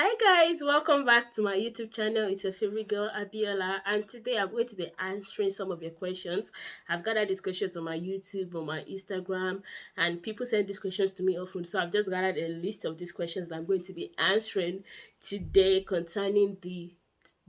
Hi guys, welcome back to my YouTube channel. It's your favorite girl Abiola, and today I'm going to be answering some of your questions. I've gathered these questions on my YouTube, on my Instagram, and people send these questions to me often. So I've just gathered a list of these questions that I'm going to be answering today concerning the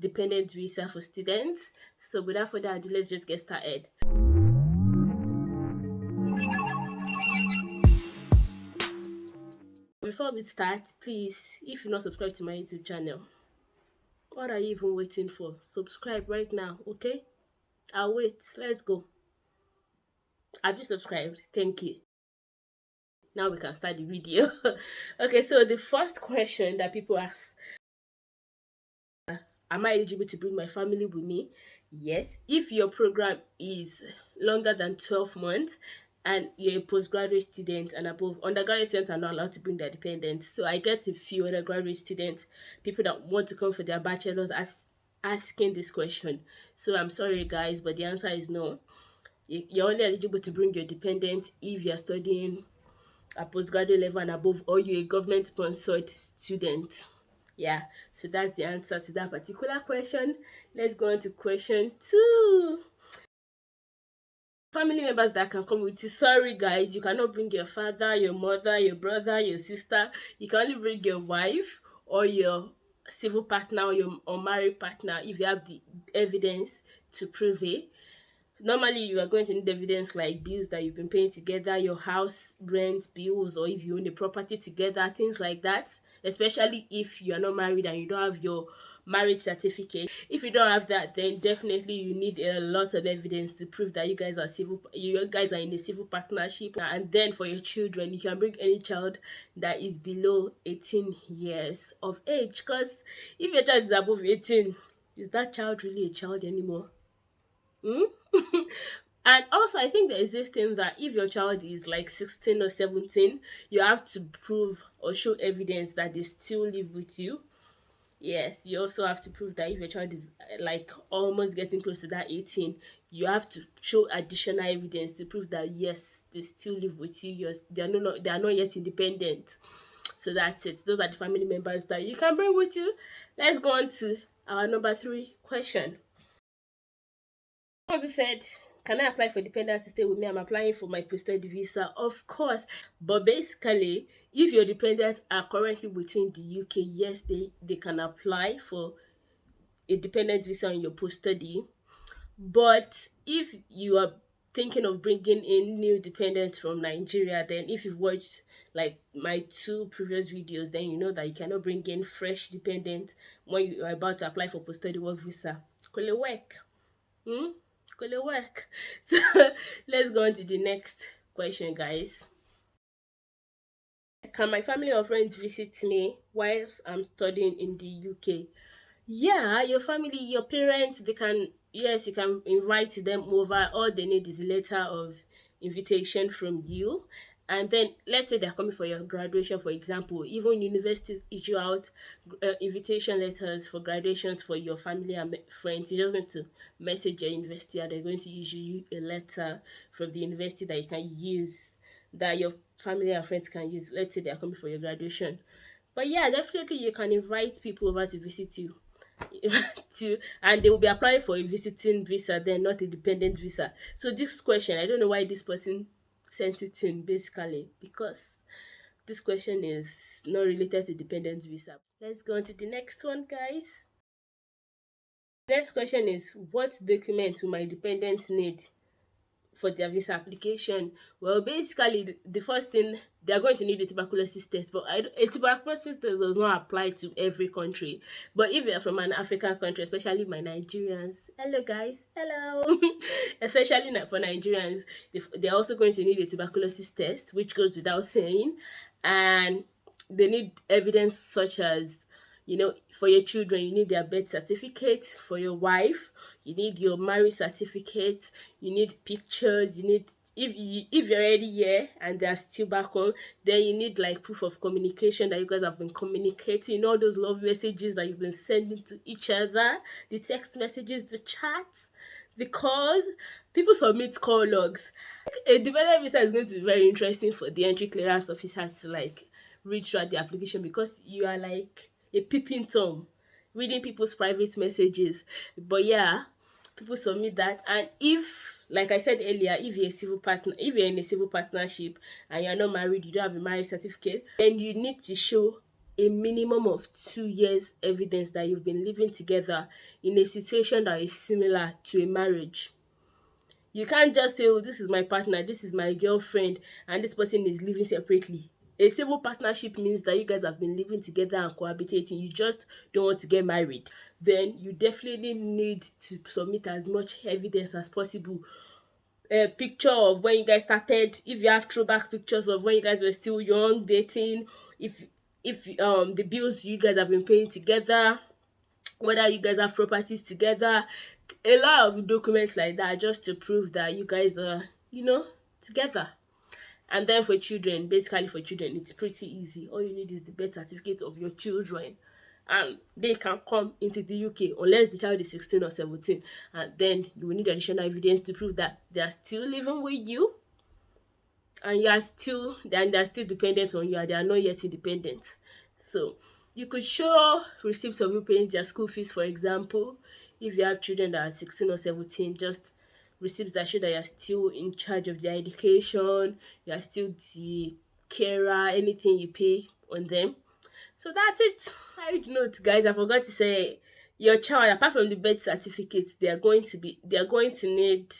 dependent visa for students. So without further ado, let's just get started. Before we start, please, if you're not subscribed to my YouTube channel, what are you even waiting for? Subscribe right now, okay? I'll wait. Let's go. Have you subscribed? Thank you. Now we can start the video. Okay, so the first question that people ask, am I eligible to bring my family with me? Yes. If your program is longer than 12 months and you're a postgraduate student and above, undergraduate students are not allowed to bring their dependents. So I get a few undergraduate students, people that want to come for their bachelor's, asking this question. So I'm sorry guys, but the answer is no. You're only eligible to bring your dependent if you're studying at postgraduate level and above, or you're a government sponsored student. Yeah, so that's the answer to that particular question. Let's go on to question 2. Family members that can come with you. Sorry guys, you cannot bring your father, your mother, your brother, your sister. You can only bring your wife or your civil partner or your unmarried partner if you have the evidence to prove it. Normally you are going to need evidence like bills that you've been paying together, your house rent bills, or if you own a property together, things like that, especially if you are not married and you don't have your marriage certificate. If you don't have that, then definitely you need a lot of evidence to prove that you guys are in a civil partnership. And then for your children, you can bring any child that is below 18 years of age, because if your child is above 18, is that child really a child anymore? Hmm? And also, I think there is this thing that if your child is like 16 or 17, you have to prove or show evidence that they still live with you. Yes, you also have to prove that if your child is like almost getting close to that 18, you have to show additional evidence to prove that yes, they still live with you. Yes, they are not yet independent. So that's it. Those are the family members that you can bring with you. Let's go on to our number 3 question. As I said, can I apply for dependents to stay with me? I'm applying for my post-study visa, of course. But basically, if your dependents are currently within the UK, yes, they can apply for a dependent visa on your post-study. But if you are thinking of bringing in new dependents from Nigeria, then if you've watched like my 2 previous videos, then you know that you cannot bring in fresh dependents when you are about to apply for post-study work visa. Could it work? Could it work? So let's go on to the next question, guys. Can my family or friends visit me whilst I'm studying in the UK? Yeah, your family, your parents, they can, yes, you can invite them over. All they need is a letter of invitation from you. And then let's say they're coming for your graduation, for example. Even universities issue out invitation letters for graduations for your family and friends. You just need to message your university and they're going to issue you a letter from the university that you can use, that your family and friends can use. Let's say they're coming for your graduation. But yeah, definitely you can invite people over to visit you. And they will be applying for a visiting visa, then not a dependent visa. So this question, I don't know why this person sent it in, basically because this question is not related to dependent visa. Let's go on to the next one, guys. Next question is, what documents will my dependents need for their visa application? Well, basically, the first thing, they are going to need a tuberculosis test, but a tuberculosis test does not apply to every country. But if you're from an African country, especially my Nigerians, hello guys, hello, especially for Nigerians, they're also going to need a tuberculosis test, which goes without saying, and they need evidence such as, for your children, you need their birth certificate. For your wife, you need your marriage certificate. You need pictures. You need, if you're already here and they're still back home, then you need like proof of communication, that you guys have been communicating, all those love messages that you've been sending to each other, the text messages, the chats, the calls. People submit call logs. A development visa is going to be very interesting for the entry clearance officers to like read throughout the application, because you are like a peeping tom, reading people's private messages. But yeah, people submit that. And if, like I said earlier, if you're in a civil partnership and you're not married, you don't have a marriage certificate, then you need to show a minimum of 2 years evidence that you've been living together in a situation that is similar to a marriage. You can't just say, oh, this is my partner, this is my girlfriend, and this person is living separately. A civil partnership means that you guys have been living together and cohabitating. You just don't want to get married. Then you definitely need to submit as much evidence as possible. A picture of when you guys started, if you have throwback pictures of when you guys were still young, dating, if the bills you guys have been paying together, whether you guys have properties together, a lot of documents like that, just to prove that you guys are, together. And then for children, basically for children, it's pretty easy. All you need is the birth certificate of your children, and they can come into the UK unless the child is 16 or 17, and then you will need additional evidence to prove that they are still living with you, and they're still dependent on you, and they are not yet independent. So you could show receipts of you paying their school fees, for example. If you have children that are 16 or 17, just receipts that show that you're still in charge of their education, you're still the carer, anything you pay on them. So that's it. Side note, guys, I forgot to say, your child, apart from the birth certificate, they are going to need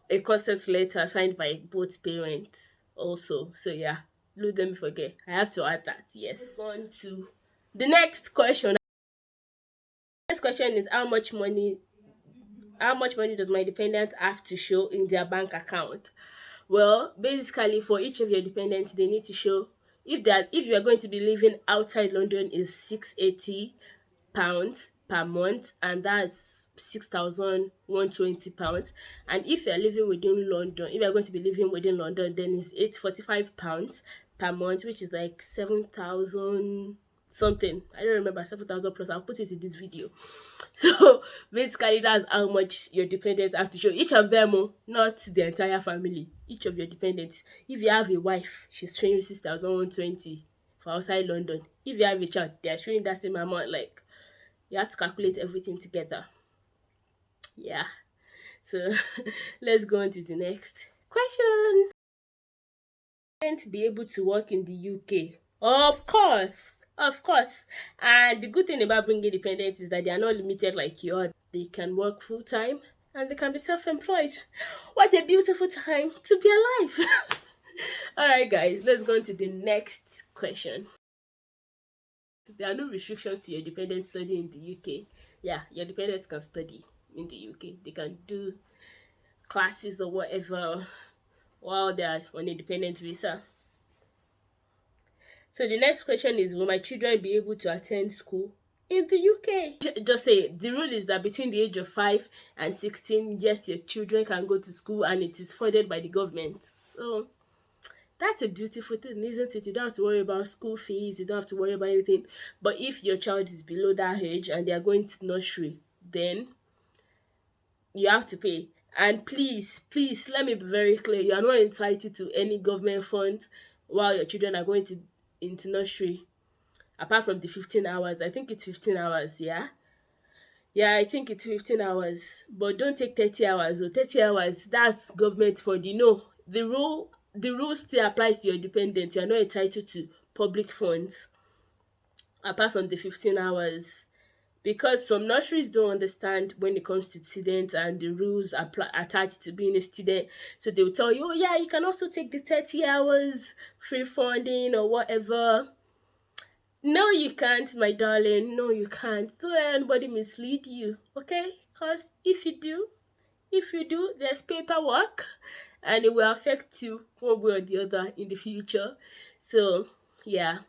a consent letter signed by both parents also. So yeah, let me forget. I have to add that. Yes. On to the next question. Next question is, how much money does my dependent have to show in their bank account? Well, basically for each of your dependents, they need to show, if you are going to be living outside London, is £680 per month, and that's £6,120. And if you are living within London, if you are going to be living within London, then it's £845 per month, which is like 7,000 something. I don't remember, 7,000 plus. I'll put it in this video. So basically, that's how much your dependents have to show. Each of them, not the entire family. Each of your dependents. If you have a wife, she's showing you 6,120 for outside London. If you have a child, they're showing that same amount. Like, you have to calculate everything together. Yeah. So let's go on to the next question. Be able to work in the UK? Of course, and the good thing about bringing dependents is that they are not limited like you are. They can work full-time and they can be self-employed. What a beautiful time to be alive. All right, guys, let's go on to the next question. There are no restrictions to your dependent study in the UK. Yeah, your dependents can study in the UK. They can do classes or whatever while they are on a dependent visa. So the next question is, will my children be able to attend school in the UK? Just say the rule is that between the age of 5 and 16, yes, your children can go to school, and it is funded by the government. So that's a beautiful thing, isn't it? You don't have to worry about school fees, you don't have to worry about anything. But if your child is below that age and they are going to nursery, then you have to pay. And please, let me be very clear, you are not entitled to any government funds while your children are going into nursery, apart from the 15 hours. I think it's 15 hours. Yeah, I think it's 15 hours, but don't take 30 hours. Or 30 hours, that's government fund. The rule still applies to your dependent. You are not entitled to public funds apart from the 15 hours, because some nurseries don't understand when it comes to students and the rules attached to being a student. So they will tell you, oh yeah, you can also take the 30 hours free funding or whatever. No, you can't, my darling. No, you can't. Don't let anybody mislead you, okay? Because if you do, there's paperwork, and it will affect you one way or the other in the future. So, yeah.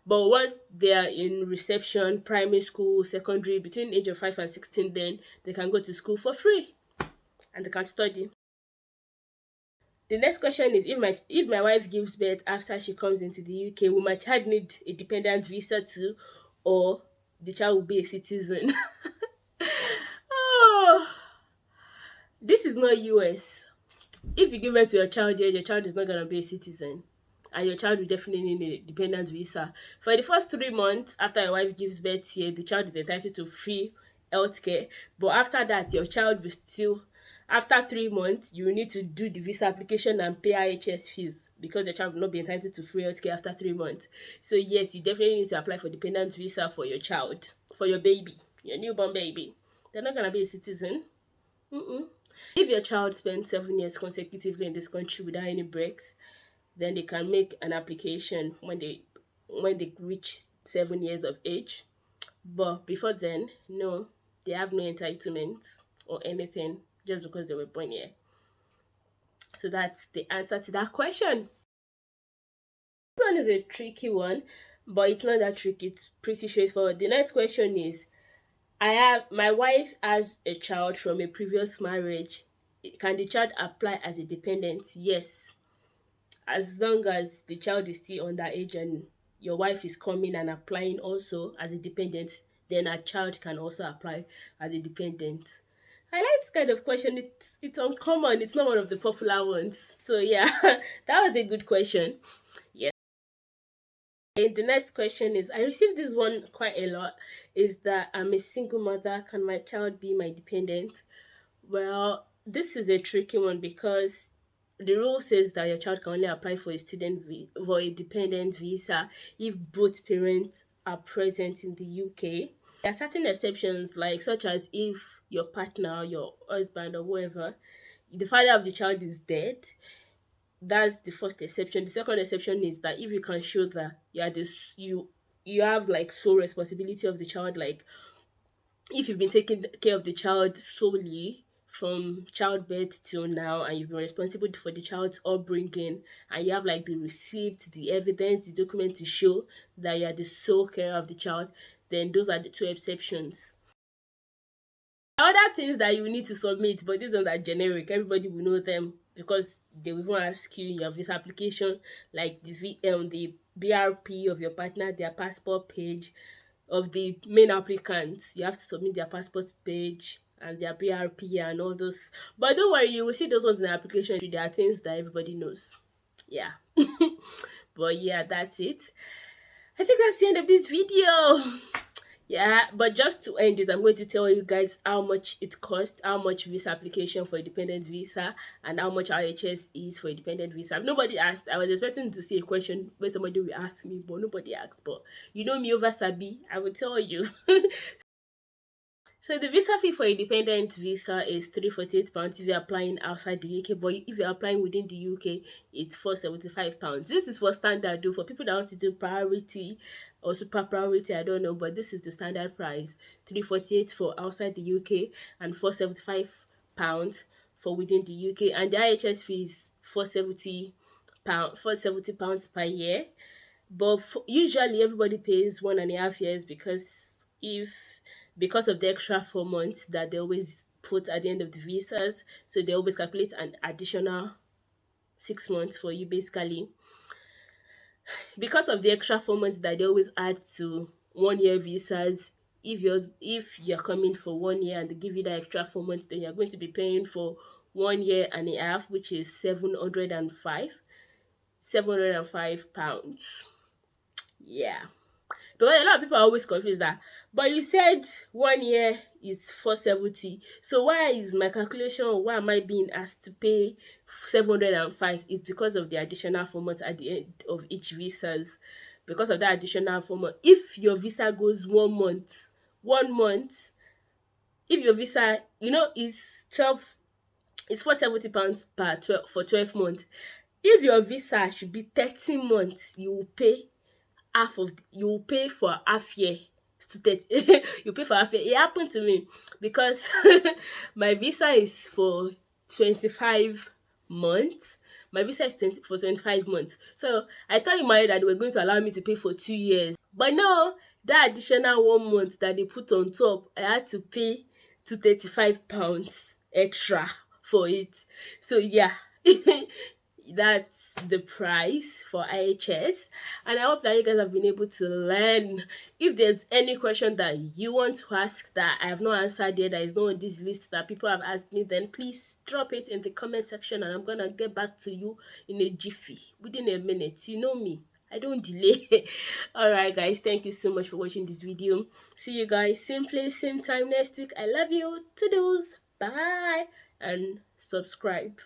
But once they are in reception, primary school, secondary, between the age of 5 and 16, then they can go to school for free and they can study. The next question is, if my wife gives birth after she comes into the UK, will my child need a dependent visa too, or the child will be a citizen? Oh, this is not US. If you give birth to your child here, your child is not gonna be a citizen. and your child will definitely need a dependent visa. For the first 3 months after your wife gives birth here, the child is entitled to free healthcare. But after that, your child will still, after 3 months, you will need to do the visa application and pay IHS fees because the child will not be entitled to free healthcare after 3 months. So yes, you definitely need to apply for dependent visa for your child, for your baby, your newborn baby. They're not gonna be a citizen. Mm-mm. If your child spends 7 years consecutively in this country without any breaks, then they can make an application when they reach 7 years of age. But before then, no, they have no entitlements or anything just because they were born here. So that's the answer to that question. This one is a tricky one, but it's not that tricky. It's pretty straightforward. The next question is, my wife has a child from a previous marriage. Can the child apply as a dependent? Yes, as long as the child is still underage and your wife is coming and applying also as a dependent, then a child can also apply as a dependent. I like this kind of question. It's uncommon. It's not one of the popular ones. So yeah, that was a good question. Yes. And the next question is, I received this one quite a lot. Is that I'm a single mother. Can my child be my dependent? Well, this is a tricky one because the rule says that your child can only apply for for a dependent visa if both parents are present in the UK. There are certain exceptions, like such as if your partner, your husband, or whoever, the father of the child is dead. That's the first exception. The second exception is that if you can show that you have like sole responsibility of the child, like if you've been taking care of the child solely from childbirth till now and you've been responsible for the child's upbringing and you have like the receipt, the evidence, the document to show that you are the sole carer of the child, then those are the two exceptions. Other things that you need to submit, but these ones are generic, everybody will know them because they will even ask you in your visa application, like the BRP of your partner, their passport page, of the main applicants. You have to submit their passport page and their BRP and all those. But don't worry, you will see those ones in the application. There are things that everybody knows. Yeah. But yeah, that's it. I think that's the end of this video. Yeah, but just to end this, I'm going to tell you guys how much it costs, how much visa application for a dependent visa, and how much IHS is for a dependent visa. If nobody asked, I was expecting to see a question where somebody will ask me, but nobody asked. But you know me over Sabi, I will tell you. So the visa fee for a dependent visa is £348 if you're applying outside the UK, but if you're applying within the UK, it's £475. This is for standard though. For people that want to do priority or super priority, I don't know, but this is the standard price. £348 for outside the UK and £475 for within the UK. And the IHS fee is £470 per year. But usually everybody pays 1.5 years if because of the extra 4 months that they always put at the end of the visas, so they always calculate an additional 6 months for you basically. Because of the extra 4 months that they always add to 1 year visas, if you're coming for 1 year and they give you that extra 4 months, then you're going to be paying for 1 year and a half, which is £705. Yeah. Because a lot of people are always confused that, but you said 1 year is 470. So why is my calculation, why am I being asked to pay 705? It's because of the additional 4 months at the end of each visas. Because of that additional 4 months. If your visa goes 1 month, if your visa, is 12, it's £470 for 12 months. If your visa should be 13 months, you will pay for half year to 30. You pay for half year. It happened to me because my visa is for 25 months. My visa is for 25 months. So I thought in my head that they were going to allow me to pay for 2 years. But no, that additional 1 month that they put on top, I had to pay to £35 extra for it. So yeah. that's the price for IHS. And I hope that you guys have been able to learn. If there's any question that you want to ask that I have not answered yet, that is not on this list that people have asked me, then please drop it in the comment section and I'm gonna get back to you in a jiffy, within a minute. You know me, I don't delay. All right guys, thank you so much for watching this video. See you guys same place, same time next week. I love you. Toodles. Bye. And subscribe.